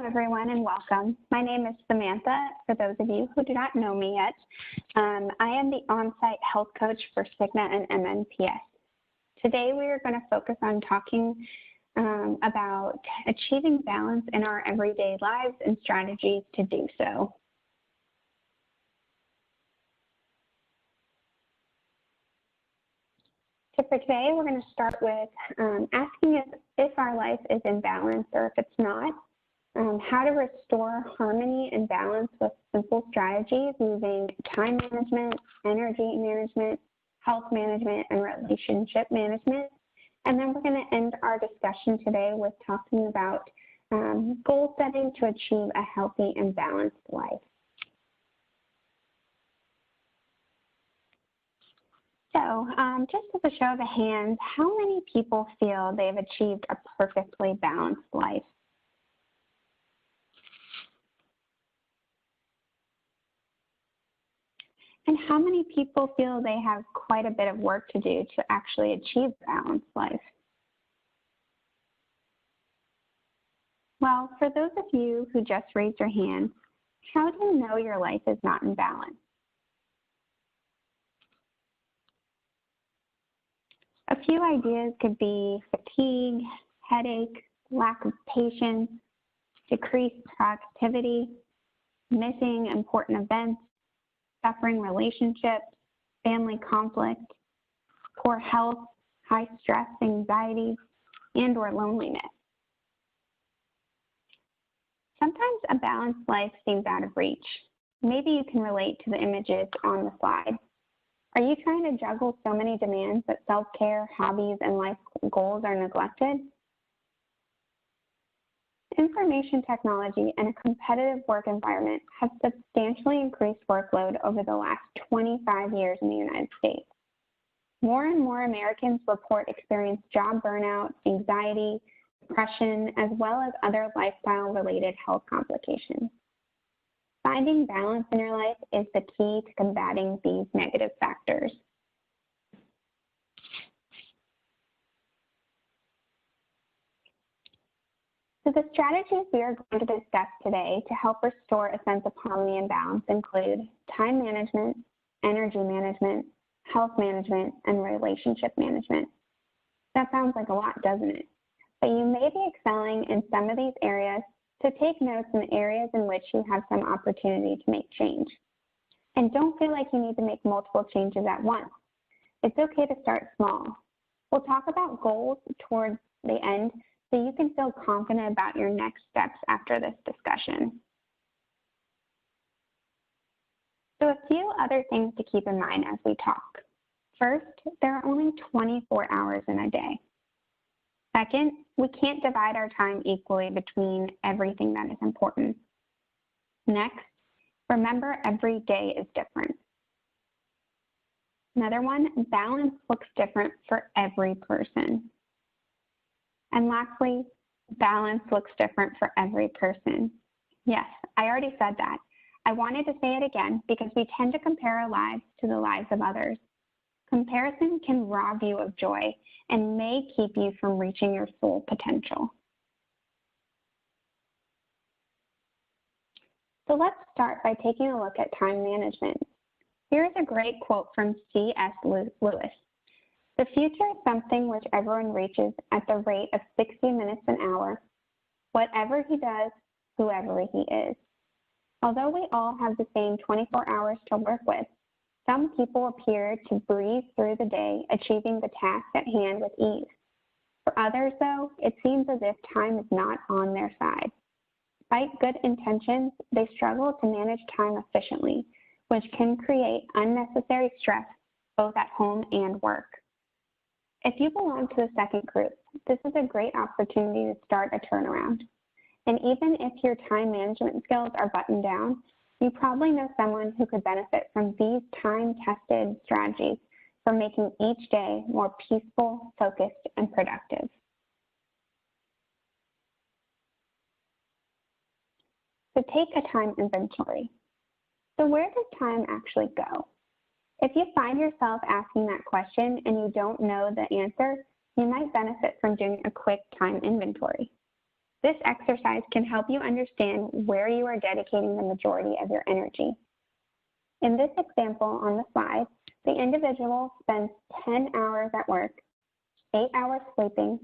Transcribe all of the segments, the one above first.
everyone, and welcome. My name is Samantha, for those of you who do not know me yet. I am the on-site health coach for Cigna and MNPS. Today, we are going to focus on talking about achieving balance in our everyday lives and strategies to do so. So for today, we're going to start with asking if our life is in balance or if it's not. How to restore harmony and balance with simple strategies using time management, energy management, health management, and relationship management. And then we're going to end our discussion today with talking about goal setting to achieve a healthy and balanced life. So just as a show of hands, how many people feel they've achieved a perfectly balanced life? And how many people feel they have quite a bit of work to do to actually achieve a balanced life? Well, for those of you who just raised your hand, how do you know your life is not in balance? A few ideas could be fatigue, headache, lack of patience, decreased productivity, missing important events, suffering relationships, family conflict, poor health, high stress, anxiety, and or loneliness. Sometimes a balanced life seems out of reach. Maybe you can relate to the images on the slide. Are you trying to juggle so many demands that self-care, hobbies, and life goals are neglected? Information technology and a competitive work environment have substantially increased workload over the last 25 years in the United States. More and more Americans report experience job burnout, anxiety, depression, as well as other lifestyle-related health complications. Finding balance in your life is the key to combating these negative factors. So the strategies we are going to discuss today to help restore a sense of harmony and balance include time management, energy management, health management, and relationship management. That sounds like a lot, doesn't it? But you may be excelling in some of these areas, so take notes in the areas in which you have some opportunity to make change. And don't feel like you need to make multiple changes at once. It's okay to start small. We'll talk about goals towards the end so you can feel confident about your next steps after this discussion. So a few other things to keep in mind as we talk. First, there are only 24 hours in a day. Second, we can't divide our time equally between everything that is important. Next, remember every day is different. Another one, balance looks different for every person. And lastly, balance looks different for every person. Yes, I already said that. I wanted to say it again because we tend to compare our lives to the lives of others. Comparison can rob you of joy and may keep you from reaching your full potential. So let's start by taking a look at time management. Here is a great quote from C.S. Lewis. The future is something which everyone reaches at the rate of 60 minutes an hour, whatever he does, whoever he is. Although we all have the same 24 hours to work with, some people appear to breeze through the day, achieving the task at hand with ease. For others, though, it seems as if time is not on their side. Despite good intentions, they struggle to manage time efficiently, which can create unnecessary stress both at home and work. If you belong to the second group, this is a great opportunity to start a turnaround. And even if your time management skills are buttoned down, you probably know someone who could benefit from these time-tested strategies for making each day more peaceful, focused, and productive. So take a time inventory. So where does time actually go? If you find yourself asking that question and you don't know the answer, you might benefit from doing a quick time inventory. This exercise can help you understand where you are dedicating the majority of your energy. In this example on the slide, the individual spends 10 hours at work, 8 hours sleeping,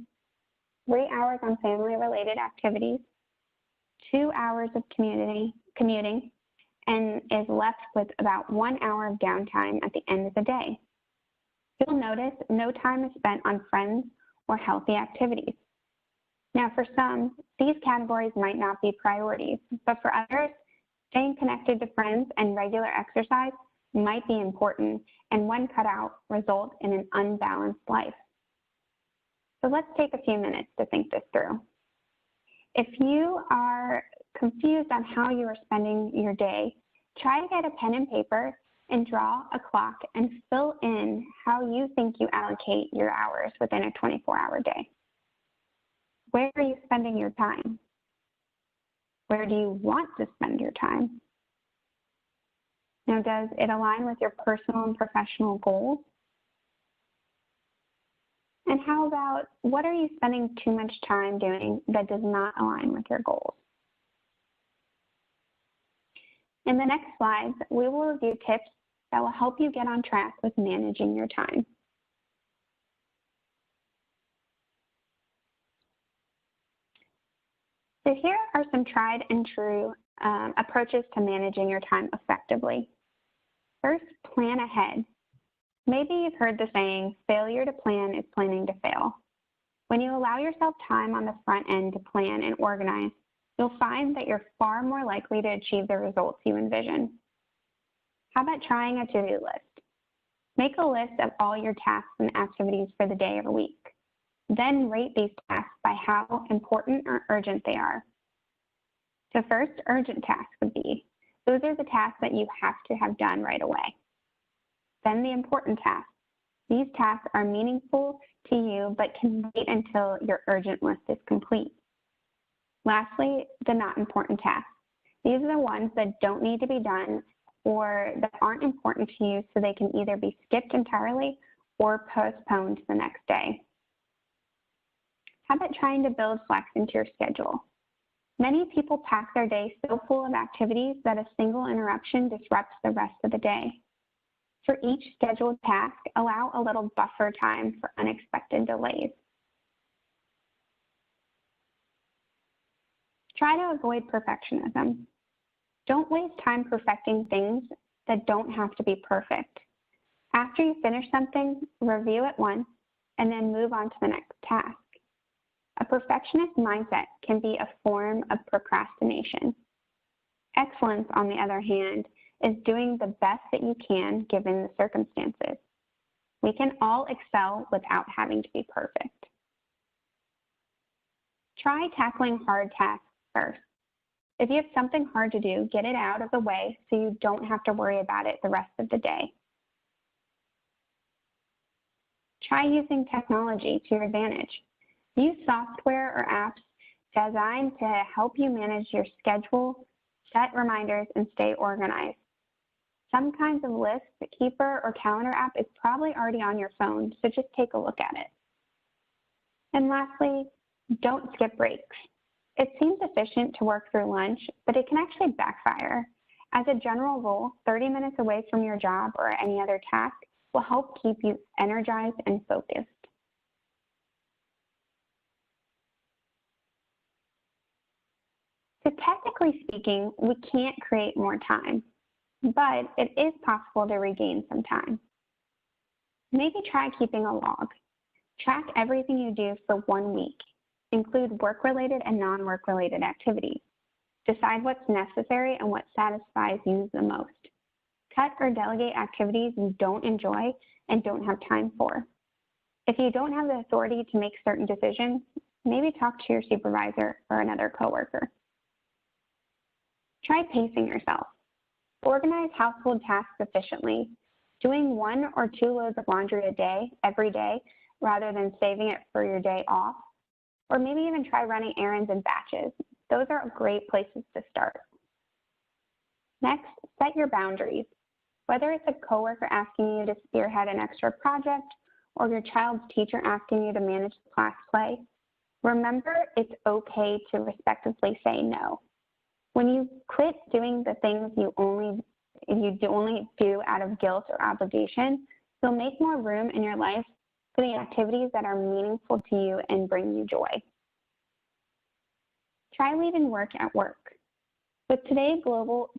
3 hours on family-related activities, 2 hours of commuting, and is left with about 1 hour of downtime at the end of the day. You'll notice no time is spent on friends or healthy activities. Now, for some, these categories might not be priorities, but for others, staying connected to friends and regular exercise might be important, and when cut out, result in an unbalanced life. So let's take a few minutes to think this through. If you are confused on how you are spending your day, try to get a pen and paper and draw a clock and fill in how you think you allocate your hours within a 24-hour day. Where are you spending your time? Where do you want to spend your time? Now, does it align with your personal and professional goals? And how about, what are you spending too much time doing that does not align with your goals? In the next slides, we will review tips that will help you get on track with managing your time. So here are some tried and true approaches to managing your time effectively. First, plan ahead. Maybe you've heard the saying, failure to plan is planning to fail. When you allow yourself time on the front end to plan and organize, you'll find that you're far more likely to achieve the results you envision. How about trying a to-do list? Make a list of all your tasks and activities for the day or week. Then rate these tasks by how important or urgent they are. So first, urgent tasks would be, those are the tasks that you have to have done right away. Then the important tasks. These tasks are meaningful to you, but can wait until your urgent list is complete. Lastly, the not important tasks. These are the ones that don't need to be done or that aren't important to you, so they can either be skipped entirely or postponed to the next day. How about trying to build flex into your schedule? Many people pack their day so full of activities that a single interruption disrupts the rest of the day. For each scheduled task, allow a little buffer time for unexpected delays. Try to avoid perfectionism. Don't waste time perfecting things that don't have to be perfect. After you finish something, review it once and then move on to the next task. A perfectionist mindset can be a form of procrastination. Excellence, on the other hand, is doing the best that you can given the circumstances. We can all excel without having to be perfect. Try tackling hard tasks first. If you have something hard to do, get it out of the way so you don't have to worry about it the rest of the day. Try using technology to your advantage. Use software or apps designed to help you manage your schedule, set reminders, and stay organized. Some kinds of list keeper or calendar app is probably already on your phone, so just take a look at it. And lastly, don't skip breaks. It seems efficient to work through lunch, but it can actually backfire. As a general rule, 30 minutes away from your job or any other task will help keep you energized and focused. So technically speaking, we can't create more time, but it is possible to regain some time. Maybe try keeping a log. Track everything you do for 1 week. Include work-related and non-work-related activities. Decide what's necessary and what satisfies you the most. Cut or delegate activities you don't enjoy and don't have time for. If you don't have the authority to make certain decisions, maybe talk to your supervisor or another coworker. Try pacing yourself. Organize household tasks efficiently. Doing 1 or 2 loads of laundry a day, every day, rather than saving it for your day off. Or maybe even try running errands in batches. Those are great places to start. Next, set your boundaries. Whether it's a coworker asking you to spearhead an extra project or your child's teacher asking you to manage the class play, Remember, it's okay to respectfully say no. When you quit doing the things you only do out of guilt or obligation, you'll make more room in your life for the activities that are meaningful to you and bring you joy. Try leaving work at work. With today's global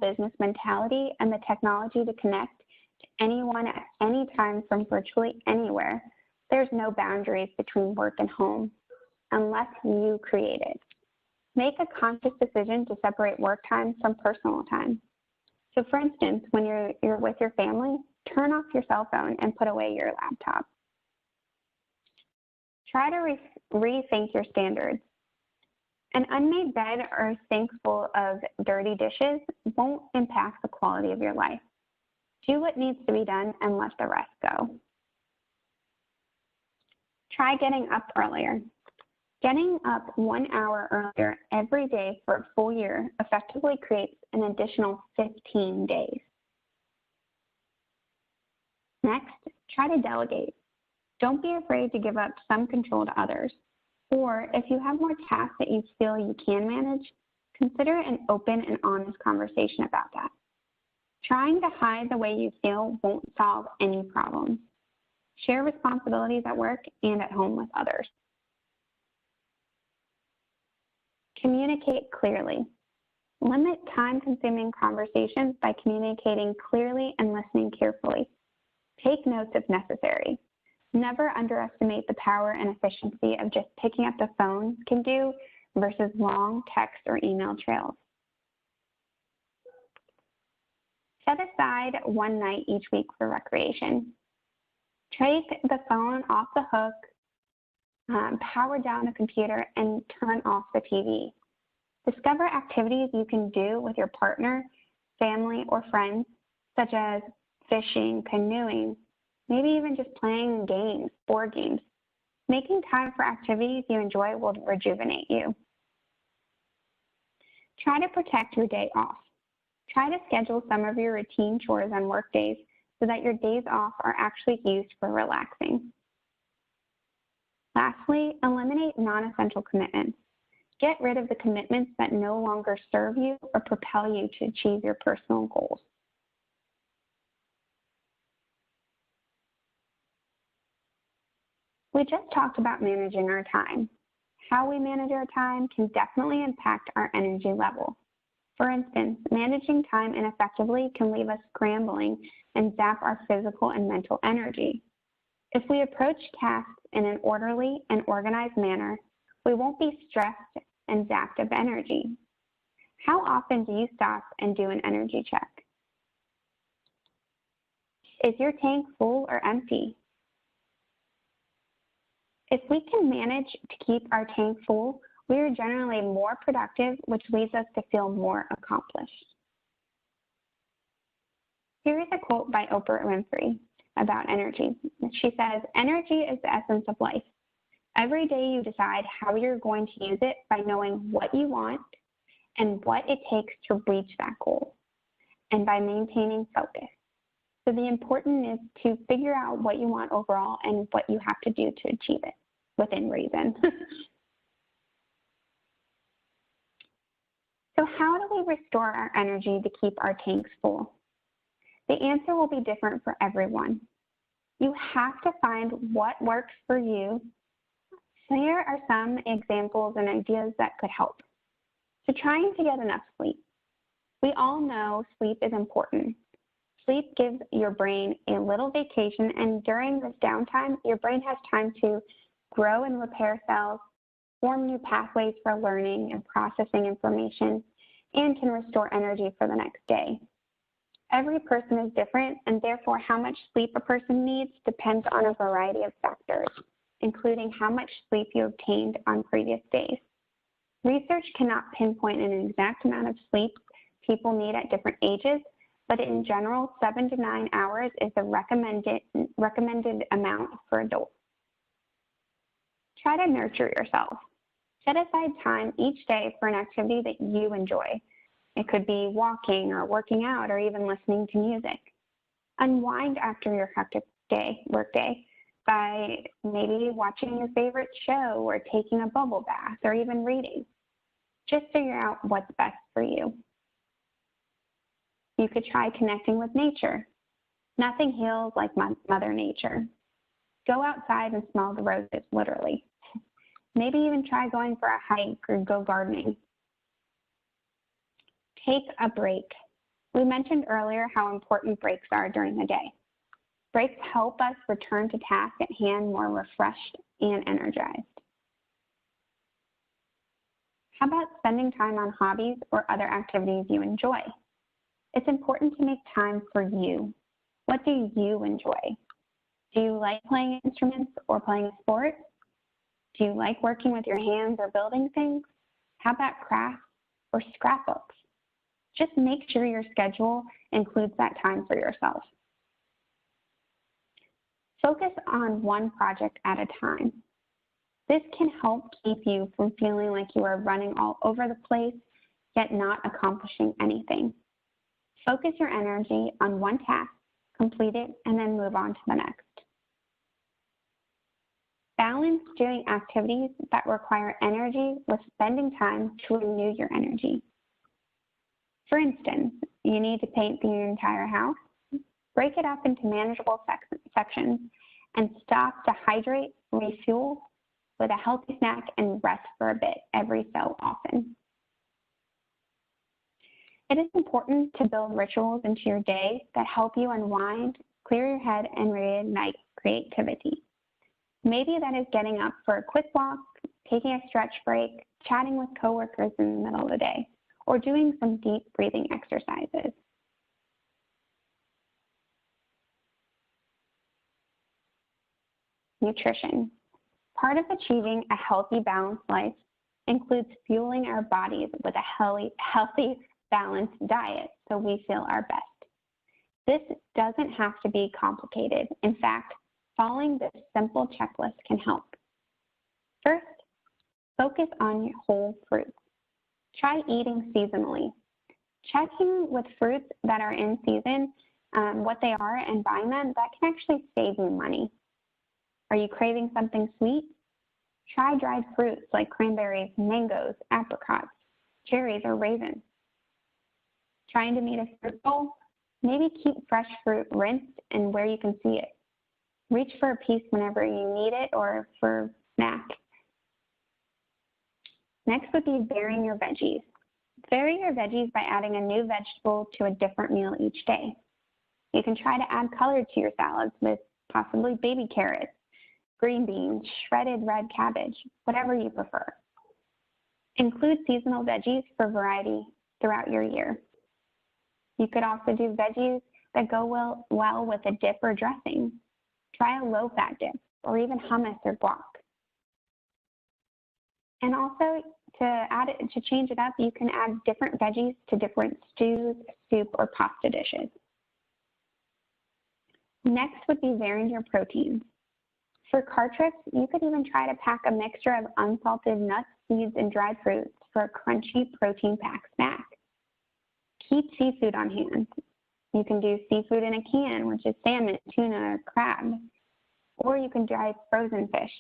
business mentality and the technology to connect to anyone at any time from virtually anywhere, there's no boundaries between work and home unless you create it. Make a conscious decision to separate work time from personal time. So for instance, when you're with your family, turn off your cell phone and put away your laptop. Try to rethink your standards. An unmade bed or a sink full of dirty dishes won't impact the quality of your life. Do what needs to be done and let the rest go. Try getting up earlier. Getting up 1 hour earlier every day for a full year effectively creates an additional 15 days. Next, try to delegate. Don't be afraid to give up some control to others. Or if you have more tasks that you feel you can manage, consider an open and honest conversation about that. Trying to hide the way you feel won't solve any problems. Share responsibilities at work and at home with others. Communicate clearly. Limit time-consuming conversations by communicating clearly and listening carefully. Take notes if necessary. Never underestimate the power and efficiency of just picking up the phone can do versus long text or email trails. Set aside one night each week for recreation. Take the phone off the hook, power down the computer, and turn off the TV. Discover activities you can do with your partner, family, or friends, such as fishing, canoeing, maybe even just playing games, board games. Making time for activities you enjoy will rejuvenate you. Try to protect your day off. Try to schedule some of your routine chores on work days so that your days off are actually used for relaxing. Lastly, eliminate non-essential commitments. Get rid of the commitments that no longer serve you or propel you to achieve your personal goals. We just talked about managing our time. How we manage our time can definitely impact our energy level. For instance, managing time ineffectively can leave us scrambling and zap our physical and mental energy. If we approach tasks in an orderly and organized manner, we won't be stressed and zapped of energy. How often do you stop and do an energy check? Is your tank full or empty? If we can manage to keep our tank full, we are generally more productive, which leads us to feel more accomplished. Here is a quote by Oprah Winfrey about energy. She says, "Energy is the essence of life. Every day you decide how you're going to use it by knowing what you want and what it takes to reach that goal, and by maintaining focus. So the important is to figure out what you want overall and what you have to do to achieve it within reason." So how do we restore our energy to keep our tanks full? The answer will be different for everyone. You have to find what works for you. Here are some examples and ideas that could help. So trying to get enough sleep. We all know sleep is important. Sleep gives your brain a little vacation, and during this downtime, your brain has time to grow and repair cells, form new pathways for learning and processing information, and can restore energy for the next day. Every person is different, and therefore how much sleep a person needs depends on a variety of factors, including how much sleep you obtained on previous days. Research cannot pinpoint an exact amount of sleep people need at different ages, but in general, 7 to 9 hours is the recommended amount for adults. Try to nurture yourself. Set aside time each day for an activity that you enjoy. It could be walking or working out or even listening to music. Unwind after your hectic workday by maybe watching your favorite show or taking a bubble bath or even reading. Just figure out what's best for you. You could try connecting with nature. Nothing heals like Mother Nature. Go outside and smell the roses, literally. Maybe even try going for a hike or go gardening. Take a break. We mentioned earlier how important breaks are during the day. Breaks help us return to task at hand more refreshed and energized. How about spending time on hobbies or other activities you enjoy? It's important to make time for you. What do you enjoy? Do you like playing instruments or playing a sport? Do you like working with your hands or building things? How about crafts or scrapbooks? Just make sure your schedule includes that time for yourself. Focus on one project at a time. This can help keep you from feeling like you are running all over the place, yet not accomplishing anything. Focus your energy on one task, complete it, and then move on to the next. Balance doing activities that require energy with spending time to renew your energy. For instance, you need to paint the entire house. Break it up into manageable sections and stop to hydrate, refuel with a healthy snack, and rest for a bit every so often. It is important to build rituals into your day that help you unwind, clear your head, and reignite creativity. Maybe that is getting up for a quick walk, taking a stretch break, chatting with coworkers in the middle of the day, or doing some deep breathing exercises. Nutrition. Part of achieving a healthy, balanced life includes fueling our bodies with a healthy, balanced diet so we feel our best. This doesn't have to be complicated. In fact, following this simple checklist can help. First, focus on your whole fruits. Try eating seasonally. Checking with fruits that are in season, what they are, and buying them, that can actually save you money. Are you craving something sweet? Try dried fruits like cranberries, mangoes, apricots, cherries, or raisins. Trying to meet a fruit bowl? Maybe keep fresh fruit rinsed and where you can see it. Reach for a piece whenever you need it or for a snack. Next would be varying your veggies. Vary your veggies by adding a new vegetable to a different meal each day. You can try to add color to your salads with possibly baby carrots, green beans, shredded red cabbage, whatever you prefer. Include seasonal veggies for variety throughout your year. You could also do veggies that go well with a dip or dressing. Try a low-fat dip, or even hummus or guac. And also, to change it up, you can add different veggies to different stews, soup, or pasta dishes. Next would be varying your proteins. For car trips, you could even try to pack a mixture of unsalted nuts, seeds, and dried fruits for a crunchy, protein-packed snack. Keep seafood on hand. You can do seafood in a can, which is salmon, tuna, or crab. Or you can try frozen fish.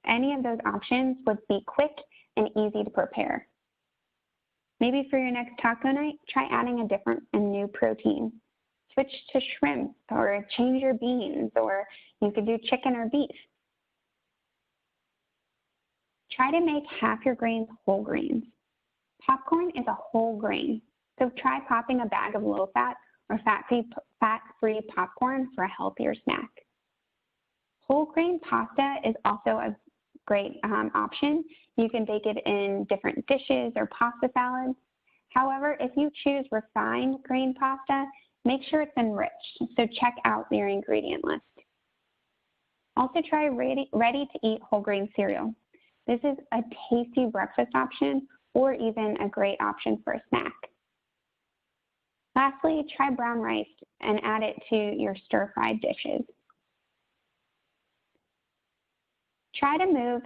Any of those options would be quick and easy to prepare. Maybe for your next taco night, try adding a different and new protein. Switch to shrimp or change your beans, or you could do chicken or beef. Try to make half your grains whole grains. Popcorn is a whole grain, so try popping a bag of low-fat or fat-free popcorn for a healthier snack. Whole grain pasta is also a great option. You can bake it in different dishes or pasta salads. However, if you choose refined grain pasta, make sure it's enriched, so check out your ingredient list. Also try ready-to-eat whole grain cereal. This is a tasty breakfast option or even a great option for a snack. Lastly, try brown rice and add it to your stir-fried dishes. Try to move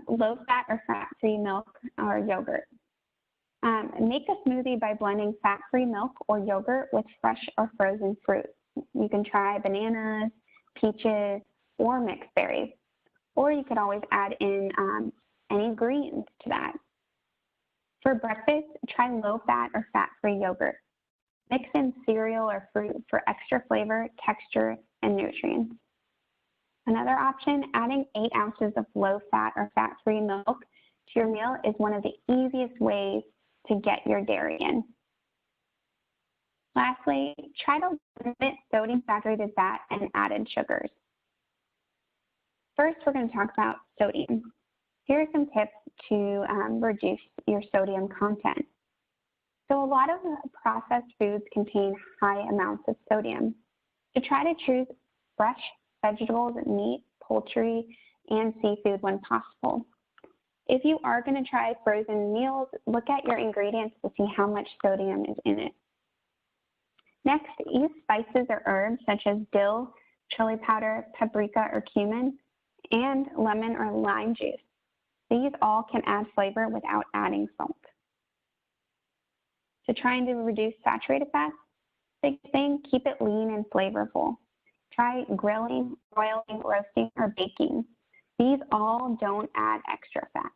low-fat or fat-free milk or yogurt. Make a smoothie by blending fat-free milk or yogurt with fresh or frozen fruit. You can try bananas, peaches, or mixed berries. Or you could always add in any greens to that. For breakfast, try low-fat or fat-free yogurt. Mix in cereal or fruit for extra flavor, texture, and nutrients. Another option, adding 8 ounces of low-fat or fat-free milk to your meal is one of the easiest ways to get your dairy in. Lastly, try to limit sodium saturated fat and added sugars. First, we're going to talk about sodium. Here are some tips to reduce your sodium content. So a lot of processed foods contain high amounts of sodium. So try to choose fresh vegetables, meat, poultry, and seafood when possible. If you are going to try frozen meals, look at your ingredients to see how much sodium is in it. Next, use spices or herbs such as dill, chili powder, paprika, or cumin, and lemon or lime juice. These all can add flavor without adding salt. So trying to reduce saturated fats, big thing, keep it lean and flavorful. Try grilling, broiling, roasting, or baking. These all don't add extra fat.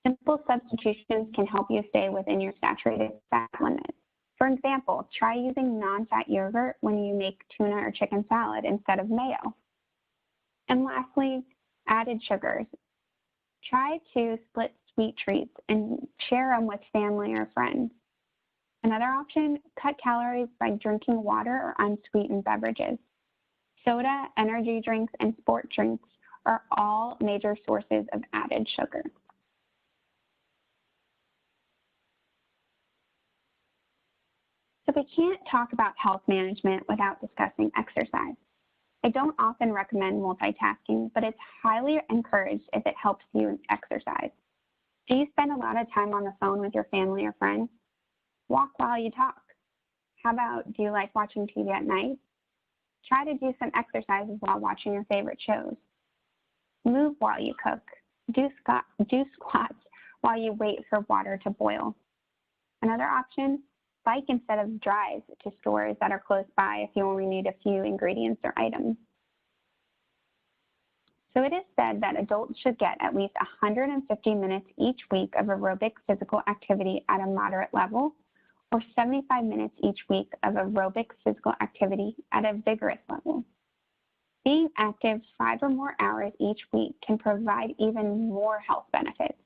Simple substitutions can help you stay within your saturated fat limit. For example, try using non-fat yogurt when you make tuna or chicken salad instead of mayo. And lastly, added sugars. Try to split sweet treats and share them with family or friends. Another option, cut calories by drinking water or unsweetened beverages. Soda, energy drinks, and sport drinks are all major sources of added sugar. So we can't talk about health management without discussing exercise. I don't often recommend multitasking, but it's highly encouraged if it helps you exercise. Do you spend a lot of time on the phone with your family or friends? Walk while you talk. How about, do you like watching TV at night? Try to do some exercises while watching your favorite shows. Move while you cook. Do squats while you wait for water to boil. Another option, bike instead of drive to stores that are close by if you only need a few ingredients or items. So it is said that adults should get at least 150 minutes each week of aerobic physical activity at a moderate level, or 75 minutes each week of aerobic physical activity at a vigorous level. Being active 5 or more hours each week can provide even more health benefits.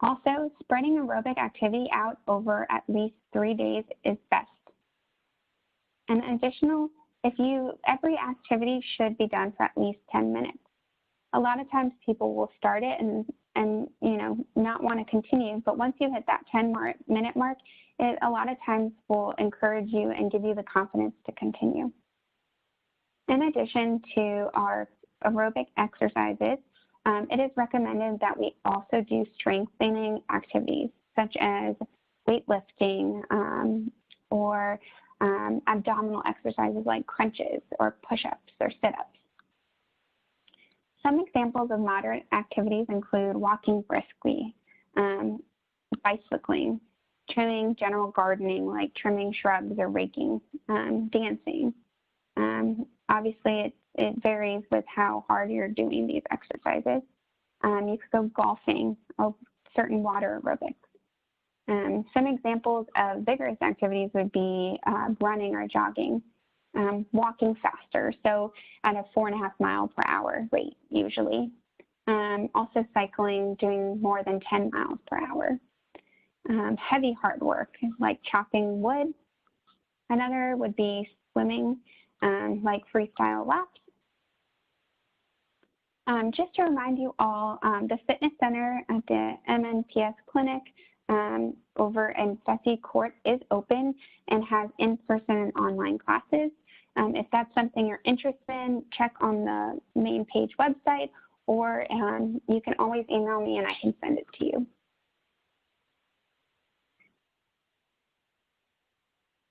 Also, spreading aerobic activity out over at least 3 days is best. And additional, every activity should be done for at least 10 minutes. A lot of times people will start it and not want to continue, but once you hit that 10-minute mark, it a lot of times will encourage you and give you the confidence to continue. In addition to our aerobic exercises, it is recommended that we also do strengthening activities such as weightlifting or abdominal exercises like crunches or push-ups or sit-ups. Some examples of moderate activities include walking briskly, bicycling, trimming general gardening like trimming shrubs or raking, dancing. Obviously, it varies with how hard you're doing these exercises. You could go golfing or certain water aerobics. Some examples of vigorous activities would be running or jogging, walking faster, so at a 4.5 mile per hour rate usually. Also cycling, doing more than 10 miles per hour. Heavy hard work like chopping wood. Another would be swimming, like freestyle laps. Just to remind you all, the fitness center at the MNPS clinic over in Fessy Court is open and has in-person and online classes. If that's something you're interested in, check on the main page website, or you can always email me and I can send it to you.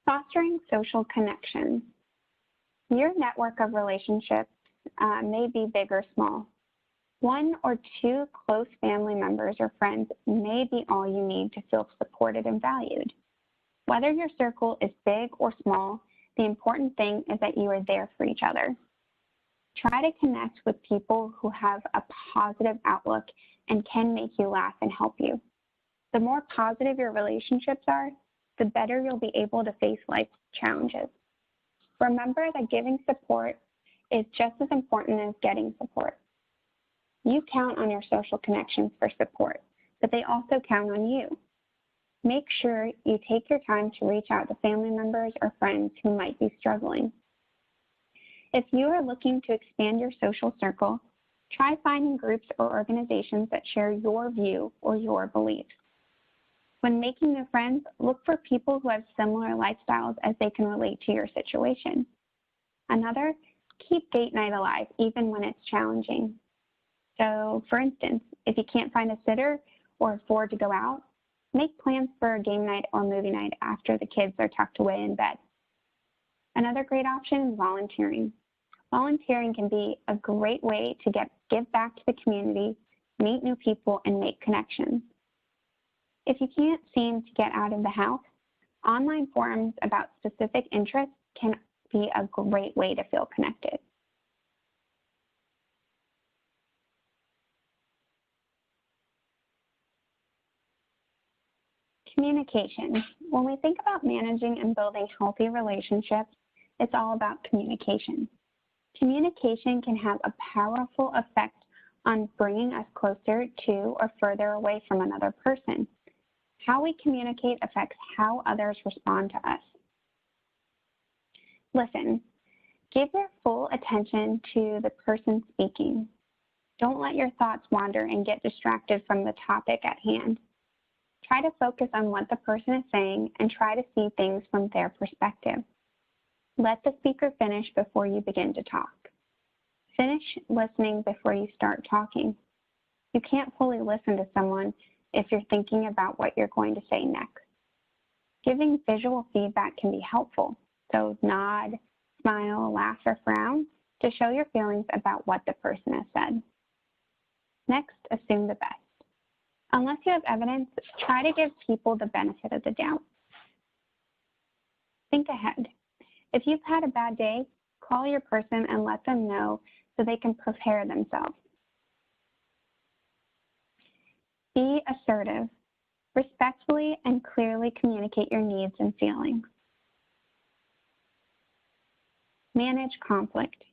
Fostering social connections. Your network of relationships may be big or small. 1 or 2 close family members or friends may be all you need to feel supported and valued. Whether your circle is big or small, the important thing is that you are there for each other. Try to connect with people who have a positive outlook and can make you laugh and help you. The more positive your relationships are, the better you'll be able to face life's challenges. Remember that giving support is just as important as getting support. You count on your social connections for support, but they also count on you. Make sure you take your time to reach out to family members or friends who might be struggling. If you are looking to expand your social circle, try finding groups or organizations that share your view or your beliefs. When making new friends, look for people who have similar lifestyles as they can relate to your situation. Another, keep date night alive even when it's challenging. So for instance, if you can't find a sitter or afford to go out, make plans for a game night or movie night after the kids are tucked away in bed. Another great option is volunteering. Volunteering can be a great way to give back to the community, meet new people, and make connections. If you can't seem to get out of the house, online forums about specific interests can be a great way to feel connected. Communication. When we think about managing and building healthy relationships, it's all about communication. Communication can have a powerful effect on bringing us closer to or further away from another person. How we communicate affects how others respond to us. Listen. Give your full attention to the person speaking. Don't let your thoughts wander and get distracted from the topic at hand. Try to focus on what the person is saying and try to see things from their perspective. Let the speaker finish before you begin to talk. Finish listening before you start talking. You can't fully listen to someone if you're thinking about what you're going to say next. Giving visual feedback can be helpful, so nod, smile, laugh, or frown to show your feelings about what the person has said. Next, assume the best. Unless you have evidence, try to give people the benefit of the doubt. Think ahead. If you've had a bad day, call your person and let them know so they can prepare themselves. Be assertive. Respectfully and clearly communicate your needs and feelings. Manage conflict.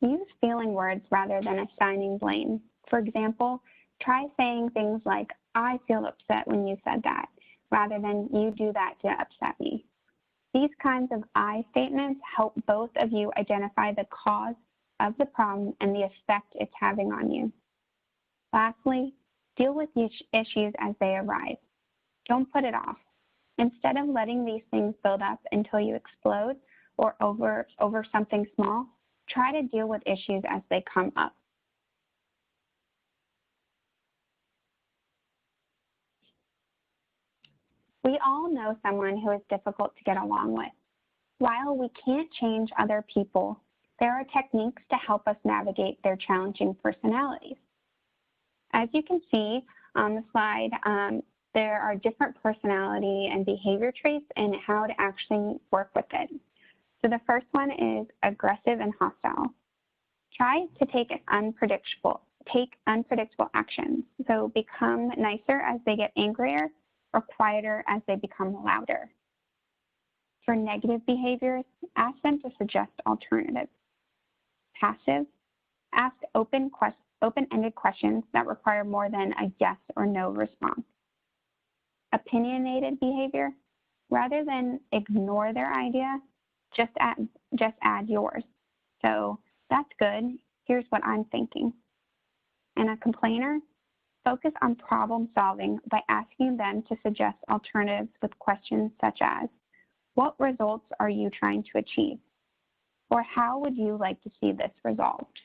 Use feeling words rather than assigning blame. For example, try saying things like, "I feel upset when you said that," rather than "you do that to upset me." These kinds of I statements help both of you identify the cause of the problem and the effect it's having on you. Lastly, deal with issues as they arise. Don't put it off. Instead of letting these things build up until you explode or over something small, try to deal with issues as they come up. We all know someone who is difficult to get along with. While we can't change other people, there are techniques to help us navigate their challenging personalities. As you can see on the slide, there are different personality and behavior traits and how to actually work with it. So the first one is aggressive and hostile. Try to take unpredictable actions. So become nicer as they get angrier or quieter as they become louder. For negative behaviors, ask them to suggest alternatives. Passive, ask open-ended questions that require more than a yes or no response. Opinionated behavior, rather than ignore their idea, just add yours. So that's good, here's what I'm thinking. And a complainer, focus on problem solving by asking them to suggest alternatives with questions such as, what results are you trying to achieve? Or how would you like to see this resolved?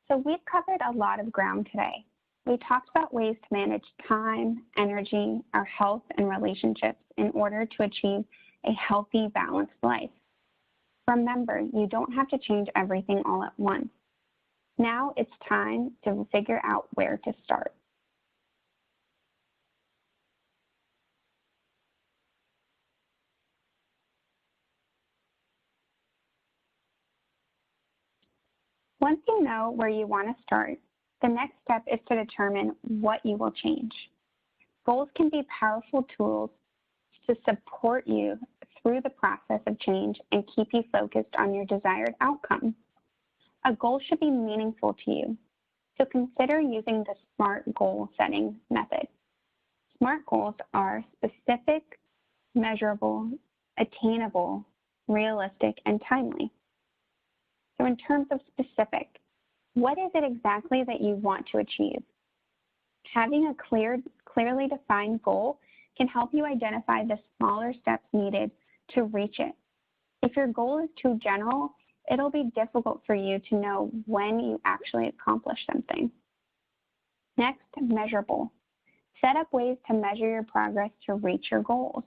So we've covered a lot of ground today. We talked about ways to manage time, energy, our health, and relationships in order to achieve a healthy, balanced life. Remember, you don't have to change everything all at once. Now it's time to figure out where to start. Once you know where you want to start, the next step is to determine what you will change. Goals can be powerful tools to support you through the process of change and keep you focused on your desired outcome. A goal should be meaningful to you, so consider using the SMART goal setting method. SMART goals are specific, measurable, attainable, realistic, and timely. So in terms of specific, what is it exactly that you want to achieve? Having a clearly defined goal can help you identify the smaller steps needed to reach it. If your goal is too general, it'll be difficult for you to know when you actually accomplish something. Next, measurable. Set up ways to measure your progress to reach your goals.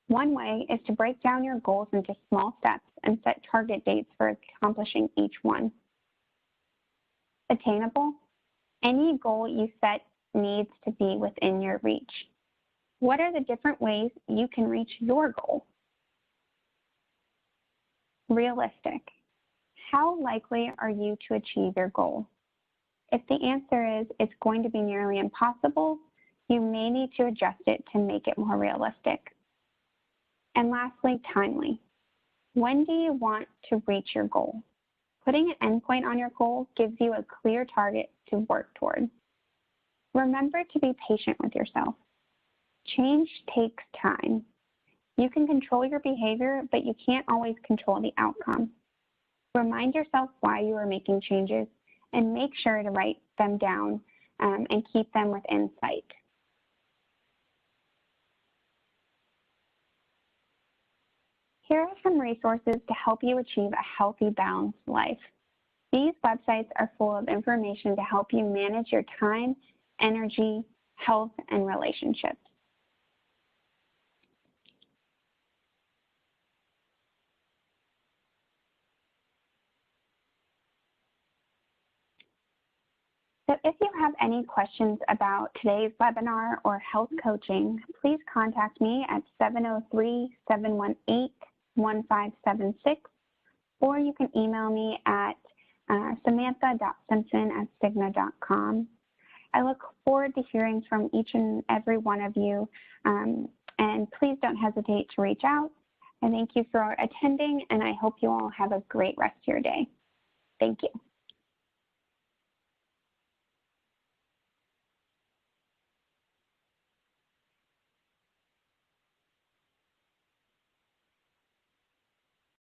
One way is to break down your goals into small steps and set target dates for accomplishing each one. Attainable. Any goal you set needs to be within your reach. What are the different ways you can reach your goal? Realistic. How likely are you to achieve your goal? If the answer is it's going to be nearly impossible, you may need to adjust it to make it more realistic. And lastly, timely. When do you want to reach your goal? Putting an endpoint on your goal gives you a clear target to work toward. Remember to be patient with yourself. Change takes time. You can control your behavior, but you can't always control the outcome. Remind yourself why you are making changes and make sure to write them down and keep them within sight. Here are some resources to help you achieve a healthy, balanced life. These websites are full of information to help you manage your time, energy, health, and relationships. So if you have any questions about today's webinar or health coaching, please contact me at 703-718-1576, or you can email me at samantha.simpson@cigna.com. I look forward to hearing from each and every one of you, and please don't hesitate to reach out. I thank you for attending, and I hope you all have a great rest of your day. Thank you.